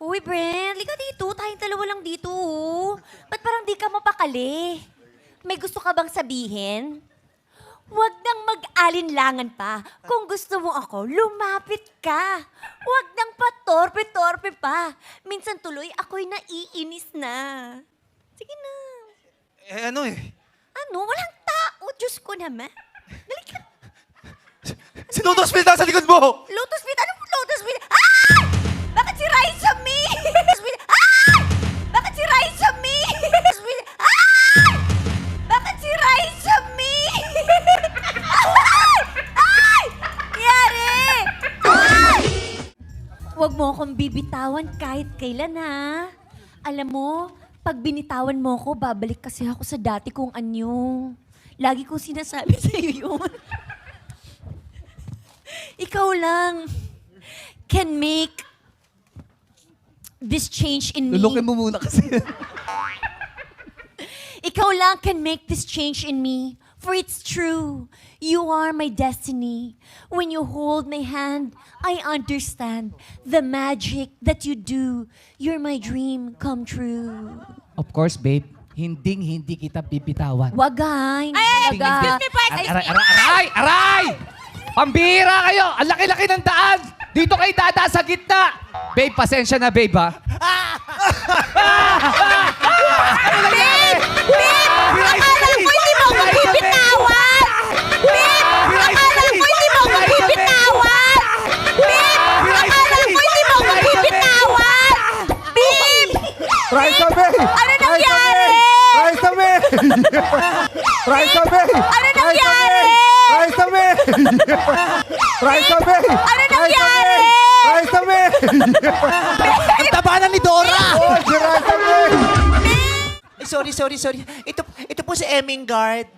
Uy, Brent, liga dito. Tayong dalawa lang dito, oh. Ba't parang di ka mapakali? May gusto ka bang sabihin? Huwag nang mag-alinlangan pa. Kung gusto mo ako, lumapit ka. Huwag nang patorpe-torpe pa. Minsan tuloy ako'y naiinis na. Sige na. Ano eh? Ano? Walang tao. Diyos ko naman. Dali ka. Si Lotus Smith nasa likod mo! Lotus Smith? Anong Lotus Smith? Ah! Bakit si Raisa Me? Lotus Smith? Ah! Bakit si Raisa Me? Lotus Smith? Ah! Bakit si Raisa Me? Ay! Ay! Yari! Ay! Huwag mo akong bibitawan kahit kailan, ha? Alam mo, pag binitawan mo ako, babalik kasi ako sa dati kong anyo. Lagi kong sinasabi sa'yo yun. Ikaw lang can make this change in me. Lulukin mo muna kasi. Ikaw lang can make this change in me. For it's true, you are my destiny. When you hold my hand, I understand the magic that you do. You're my dream come true. Of course, babe. Hindi kita bibitawan. Wag, ay, Ay, talaga. excuse me po, Aray! Pambira kayo! Ang laki-laki ng daan! Dito kayo dada sa gitna! Babe, pasensya na, babe, ha? Babe! Akala ko hindi mo ako bibitawan! Babe! Akala ko hindi mo ako bibitawan! Babe! Akala ko hindi mo ako bibitawan! Babe! Raisa May! Ano nangyari? Raisa May! Raisa May! Ano nangyari? Raisa May! Raisa May! Ano nangyari? Raisa May! Ang tabanan ni Dora! Oh, si Raisa May! Ay, sorry. Ito po si Emingard.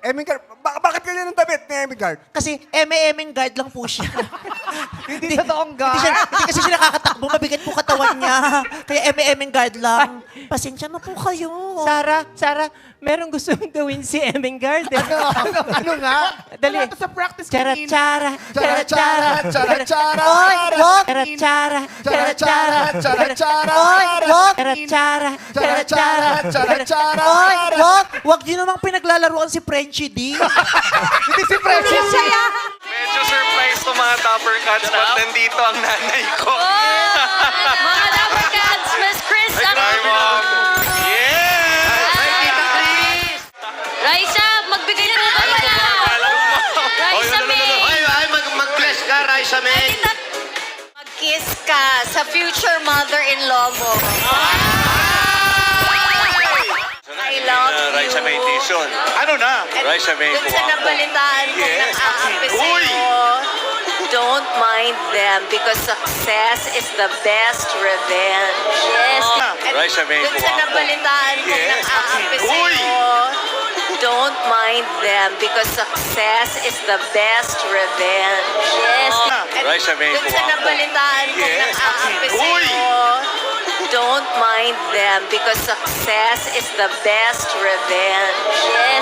Emingard, bakit ganyan ang damit ni Emingard? Kasi Emingard lang po siya. Hindi totoong Hindi kasi siya nakakatakbo. Mabigat po katawan niya. Kaya Emingard lang. Pasensya na po kayo. Sarah, merong gusto mong gawin si Emingard. Ano nga? Dali. Wala to sa practice Chara, kanina. chara, Chara, chara, chara, chara, Oy, wag! chara, chara, chara, chara, chara, chara, Oy, wag! chara, chara, chara, chara, chara, chara, Oy, wag! Wag niyo namang pinaglalaruan si Frenchie D. Hindi si Precious. Medyo surprise to mga Dapper Cats, but nandito ang nanay ko. Mga Dapper Cats, Miss Chris, Hi, Mom. Yes! Hi, Tita Chris! Raisa, magbigay na naman wala. Raisa May. Mag-bless ka, Raisa May. Mag-kiss ka sa future mother-in-law mo. I love you. Raisa May Tison. Ano na? Raisa May Dun sa nabalitaan ko Yes. ng aapi Uy! sa'yo, don't mind them because success is the best revenge. Yes. Raisa May Dun sa nabalitaan ko ng Yes. aapi Uy! sa'yo, don't mind them because success is the best revenge. Yes. Raisa May Dun sa nabalitaan ko ng Yes. aapi Uy! sa'yo, don't mind them because success is the best revenge. Yes.